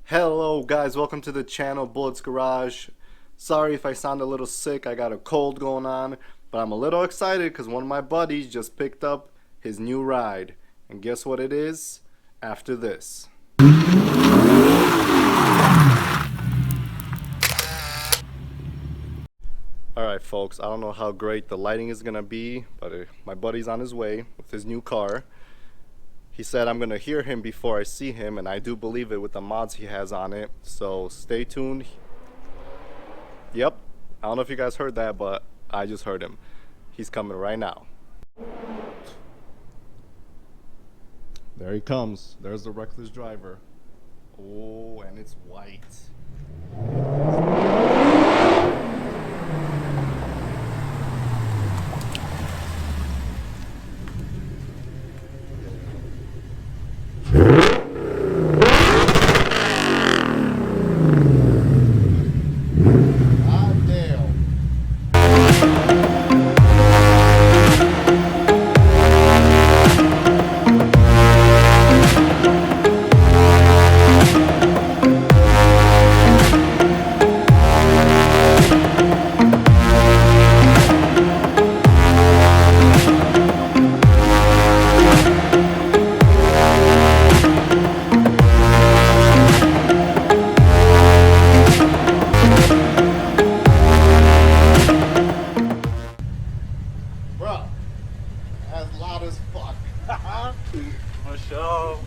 Hello guys, welcome to the channel Bullets Garage. Sorry if I sound a little sick, I got a cold going on, but I'm a little excited because one of my buddies just picked up his new ride. And guess what it is? After this. Alright folks, I don't know how great the lighting is gonna be, but my buddy's on his way with his new car. He said I'm gonna hear him before I see him, and I do believe it with the mods he has on it, so stay tuned. Yep, I don't know if you guys heard that, but I just heard him. He's coming right now. There he comes. There's the reckless driver. Oh, and it's white.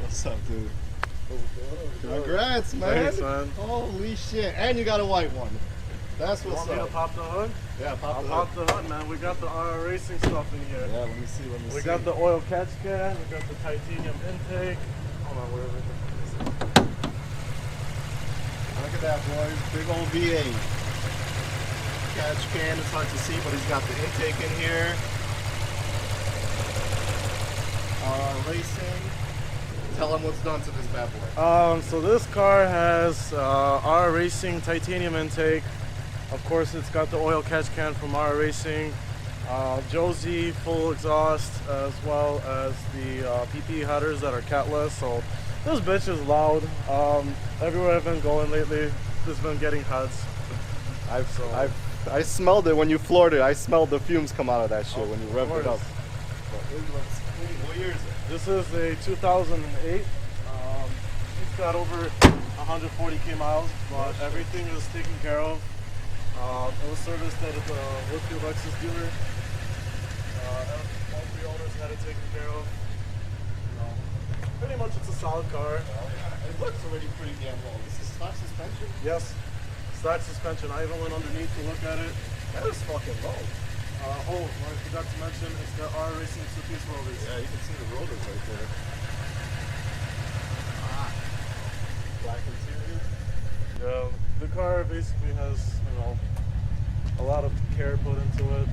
What's up, dude? Congrats, man. Thanks, man. Holy shit. And you got a white one. That's what's up. You want me to pop the hood? Yeah, I'll pop the hood, man. We got the RRracing stuff in here. Yeah, let me see. We got the oil catch can. We got the titanium intake. Hold on, where is it? Look at that, boys. Big old V8. Catch can. It's hard to see, but he's got the intake in here. RRracing. Tell him what's done to this bad boy. So this car has RRracing Titanium intake. Of course, it's got the oil catch can from RRracing. Josie full exhaust, as well as the PP headers that are catless. So this bitch is loud. Everywhere I've been going lately, it's been getting heads. I smelled it when you floored it. I smelled the fumes come out of that shit when you revved it up. What year is it? This is a 2008. It's got over 140k miles, but everything is taken care of. It was serviced at the Woodfield Lexus dealer. All three owners had it taken care of. Pretty much it's a solid car. It looks already pretty damn low. This is stock suspension? Yes, stock suspension. I even went underneath to look at it. That is fucking low. I forgot to mention, it's got RRracing two-piece rotors. Yeah, you can see the rotors right there. Black interior. Yeah, the car basically has, a lot of care put into it.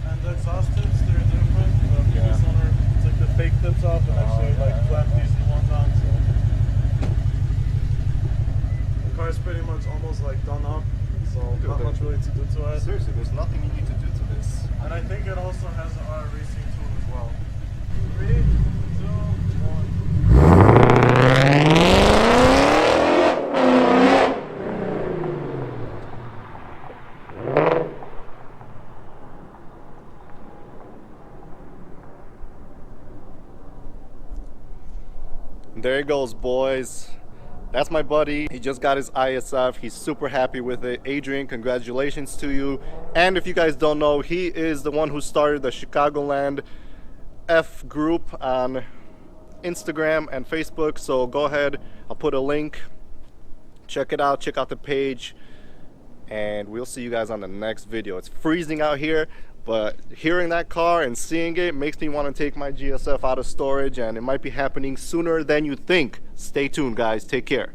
And the exhaust tips, they're different. The previous owner took the fake tips off and actually clamped these new ones on. So the car's pretty much almost done up. So not much really to do to it. Seriously, there's nothing you need to do to this. And I think it also has an RRracing tool as well. 3, 2, 1. There he goes, boys. That's my buddy. He just got his ISF. He's super happy with it. Adrian, congratulations to you. And if you guys don't know, he is the one who started the Chicagoland F group on Instagram and Facebook. So go ahead, I'll put a link. Check it out, check out the page. And we'll see you guys on the next video. It's freezing out here, but hearing that car and seeing it makes me want to take my GSF out of storage, and it might be happening sooner than you think. Stay tuned, guys. Take care.